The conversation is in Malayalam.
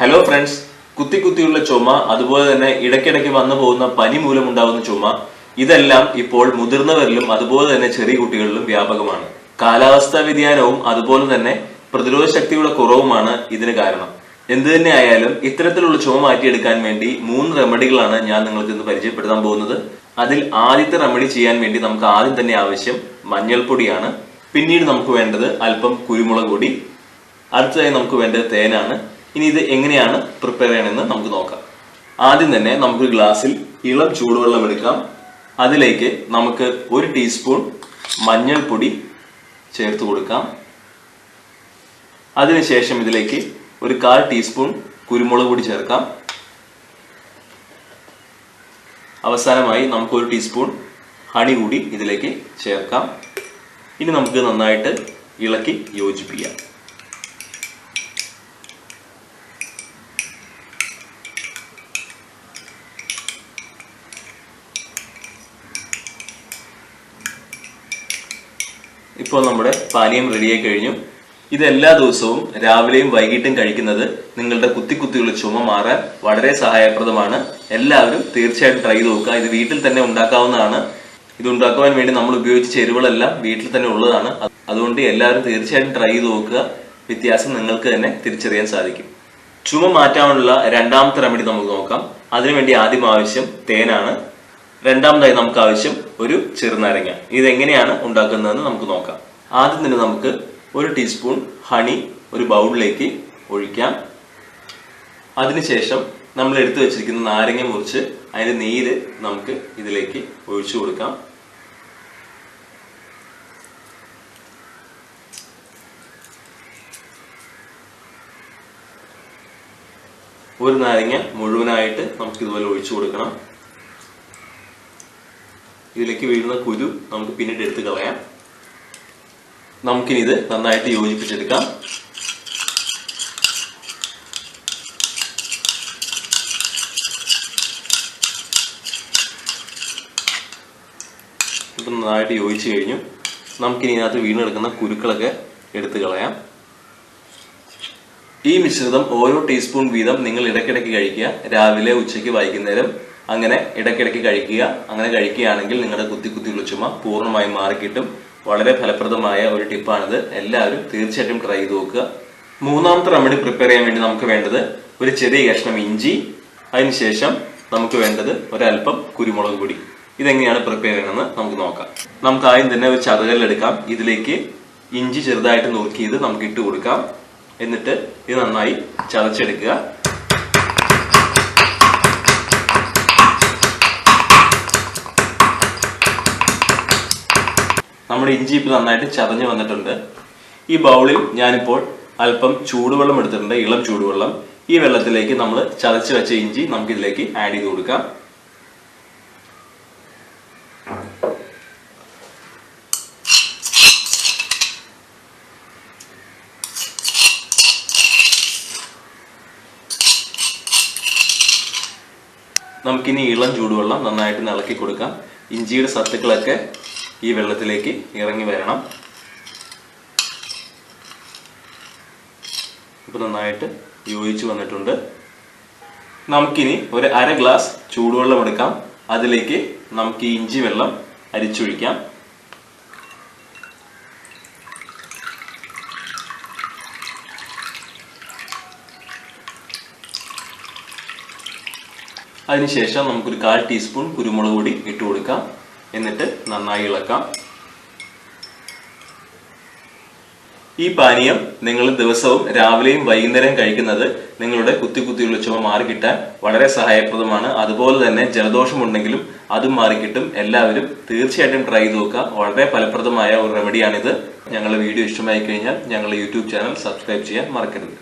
ഹലോ ഫ്രണ്ട്സ്, കുത്തിയുള്ള ചുമ, അതുപോലെ തന്നെ ഇടയ്ക്കിടയ്ക്ക് വന്നു പോകുന്ന പനി മൂലമുണ്ടാകുന്ന ചുമ, ഇതെല്ലാം ഇപ്പോൾ മുതിർന്നവരിലും അതുപോലെ തന്നെ ചെറിയ കുട്ടികളിലും വ്യാപകമാണ്. കാലാവസ്ഥാ വ്യതിയാനവും അതുപോലെ തന്നെ പ്രതിരോധ ശക്തിയുടെ കുറവുമാണ് ഇതിന് കാരണം. എന്തു തന്നെ ആയാലും ഇത്തരത്തിലുള്ള ചുമ മാറ്റിയെടുക്കാൻ വേണ്ടി 3 റെമഡികളാണ് ഞാൻ നിങ്ങൾക്ക് ഇന്ന് പരിചയപ്പെടുത്താൻ പോകുന്നത്. അതിൽ ആദ്യത്തെ റെമഡി ചെയ്യാൻ വേണ്ടി നമുക്ക് ആദ്യം തന്നെ ആവശ്യം മഞ്ഞൾപ്പൊടിയാണ്. പിന്നീട് നമുക്ക് വേണ്ടത് അല്പം കുരുമുളക് പൊടി. അടുത്തതായി നമുക്ക് വേണ്ടത് തേനാണ്. ഇനി ഇത് എങ്ങനെയാണ് പ്രിപ്പയർ ചെയ്യണമെന്ന് നമുക്ക് നോക്കാം. ആദ്യം തന്നെ നമുക്ക് ഗ്ലാസ്സിൽ ഇളം ചൂടുവെള്ളം എടുക്കാം. അതിലേക്ക് നമുക്ക് 1 ടീസ്പൂൺ മഞ്ഞൾപ്പൊടി ചേർത്ത് കൊടുക്കാം. അതിനുശേഷം ഇതിലേക്ക് 1/4 ടീസ്പൂൺ കുരുമുളക് പൊടി ചേർക്കാം. അവസാനമായി നമുക്ക് 1 ടീസ്പൂൺ ഹണി കൂടി ഇതിലേക്ക് ചേർക്കാം. ഇനി നമുക്ക് നന്നായിട്ട് ഇളക്കി യോജിപ്പിക്കാം. ഇപ്പോൾ നമ്മുടെ പാനീയം റെഡിയായി കഴിഞ്ഞു. ഇത് എല്ലാ ദിവസവും രാവിലെയും വൈകിട്ടും കഴിക്കുന്നത് നിങ്ങളുടെ കുത്തിയുള്ള ചുമ മാറാൻ വളരെ സഹായപ്രദമാണ്. എല്ലാവരും തീർച്ചയായിട്ടും ട്രൈ ചെയ്ത് നോക്കുക. ഇത് വീട്ടിൽ തന്നെ ഉണ്ടാക്കാവുന്നതാണ്. ഇത് ഉണ്ടാക്കുവാൻ വേണ്ടി നമ്മൾ ഉപയോഗിച്ച ചേരുവകളെല്ലാം വീട്ടിൽ തന്നെ ഉള്ളതാണ്. അതുകൊണ്ട് എല്ലാവരും തീർച്ചയായിട്ടും ട്രൈ ചെയ്ത് നോക്കുക. വ്യത്യാസം നിങ്ങൾക്ക് തന്നെ തിരിച്ചറിയാൻ സാധിക്കും. ചുമ മാറ്റാനുള്ള രണ്ടാമത്തെ റെമഡി നമുക്ക് നോക്കാം. അതിനുവേണ്ടി ആദ്യം ആവശ്യം തേനാണ്. രണ്ടാമതായി നമുക്ക് ആവശ്യം ഒരു ചെറുനാരങ്ങ. ഇതെങ്ങനെയാണ് ഉണ്ടാക്കുന്നതെന്ന് നമുക്ക് നോക്കാം. ആദ്യം തന്നെ നമുക്ക് 1 ടീസ്പൂൺ ഹണി ഒരു ബൗളിലേക്ക് ഒഴിക്കാം. അതിനുശേഷം നമ്മൾ എടുത്തു വെച്ചിരിക്കുന്ന നാരങ്ങ മുറിച്ച് അതിന്റെ നീര് നമുക്ക് ഇതിലേക്ക് ഒഴിച്ചു കൊടുക്കാം. ഒരു നാരങ്ങ മുഴുവനായിട്ട് നമുക്ക് ഇതുപോലെ ഒഴിച്ചു കൊടുക്കണം. ഇതിലേക്ക് വീഴുന്ന കുരു നമുക്ക് പിന്നീട് എടുത്ത് കളയാം. നമുക്കിനി ഇത് നന്നായിട്ട് യോജിപ്പിച്ചെടുക്കാം. ഇപ്പം നന്നായിട്ട് യോജിച്ചു കഴിഞ്ഞു. നമുക്കിനി ഇതിനകത്ത് വീണെടുക്കുന്ന കുരുക്കളൊക്കെ എടുത്ത് കളയാം. ഈ മിശ്രിതം ഓരോ ടീസ്പൂൺ വീതം നിങ്ങൾ ഇടയ്ക്കിടയ്ക്ക് കഴിക്കുക. രാവിലെ, ഉച്ചയ്ക്ക്, വൈകുന്നേരം അങ്ങനെ ഇടയ്ക്കിടയ്ക്ക് കഴിക്കുക. അങ്ങനെ കഴിക്കുകയാണെങ്കിൽ നിങ്ങളുടെ കുത്തിയുള്ള ചുമ പൂർണ്ണമായും മാറിക്കിട്ടും. വളരെ ഫലപ്രദമായ ഒരു ടിപ്പാണിത്. എല്ലാവരും തീർച്ചയായിട്ടും ട്രൈ ചെയ്ത് നോക്കുക. മൂന്നാമത്തെ റെമഡി പ്രിപ്പയർ ചെയ്യാൻ വേണ്ടി നമുക്ക് വേണ്ടത് ഒരു ചെറിയ കഷ്ണം ഇഞ്ചി. അതിനുശേഷം നമുക്ക് വേണ്ടത് ഒരല്പം കുരുമുളക് പൊടി. ഇതെങ്ങനെയാണ് പ്രിപ്പയർ ചെയ്യണമെന്ന് നമുക്ക് നോക്കാം. നമുക്ക് ആദ്യം തന്നെ ഒരു ചതകല്ലെടുക്കാം. ഇതിലേക്ക് ഇഞ്ചി ചെറുതായിട്ട് നുറുക്കിയത് നമുക്ക് ഇട്ട് കൊടുക്കാം. എന്നിട്ട് ഇത് നന്നായി ചതച്ചെടുക്കുക. നമ്മുടെ ഇഞ്ചി ഇപ്പോൾ നന്നായിട്ട് ചതഞ്ഞ് വന്നിട്ടുണ്ട്. ഈ ബൗളിൽ ഞാനിപ്പോൾ അല്പം ചൂടുവെള്ളം എടുത്തിട്ടുണ്ട്, ഇളം ചൂടുവെള്ളം. ഈ വെള്ളത്തിലേക്ക് നമ്മൾ ചതച്ച് വെച്ച ഇഞ്ചി നമുക്ക് ഇതിലേക്ക് ആഡ് ചെയ്ത് കൊടുക്കാം. നമുക്കിനി ഇളം ചൂടുവെള്ളം നന്നായിട്ട് ഇളക്കി കൊടുക്കാം. ഇഞ്ചിയുടെ സത്തുക്കളൊക്കെ ഈ വെള്ളത്തിലേക്ക് ഇറങ്ങി വരണം. ഇപ്പൊ നന്നായിട്ട് യോജിച്ച് വന്നിട്ടുണ്ട്. നമുക്കിനി ഒരു 1/2 ഗ്ലാസ് ചൂടുവെള്ളം എടുക്കാം. അതിലേക്ക് നമുക്ക് ഈ ഇഞ്ചി വെള്ളം അരിച്ചൊഴിക്കാം. അതിനുശേഷം നമുക്കൊരു 1/4 ടീസ്പൂൺ കുരുമുളക് പൊടി ഇട്ട് കൊടുക്കാം. എന്നിട്ട് നന്നായി ഇളക്കാം. ഈ പാനീയം നിങ്ങൾ ദിവസവും രാവിലെയും വൈകുന്നേരം കഴിക്കുന്നത് നിങ്ങളുടെ കുത്തിയുള്ള ചുമ മാറിക്കിട്ടാൻ വളരെ സഹായപ്രദമാണ്. അതുപോലെ തന്നെ ജലദോഷമുണ്ടെങ്കിലും അതും മാറിക്കിട്ടും. എല്ലാവരും തീർച്ചയായിട്ടും ട്രൈ ചെയ്ത് നോക്കുക. വളരെ ഫലപ്രദമായ ഒരു റെമഡിയാണിത്. ഞങ്ങളുടെ വീഡിയോ ഇഷ്ടമായി കഴിഞ്ഞാൽ ഞങ്ങളുടെ യൂട്യൂബ് ചാനൽ സബ്സ്ക്രൈബ് ചെയ്യാൻ മറക്കരുത്.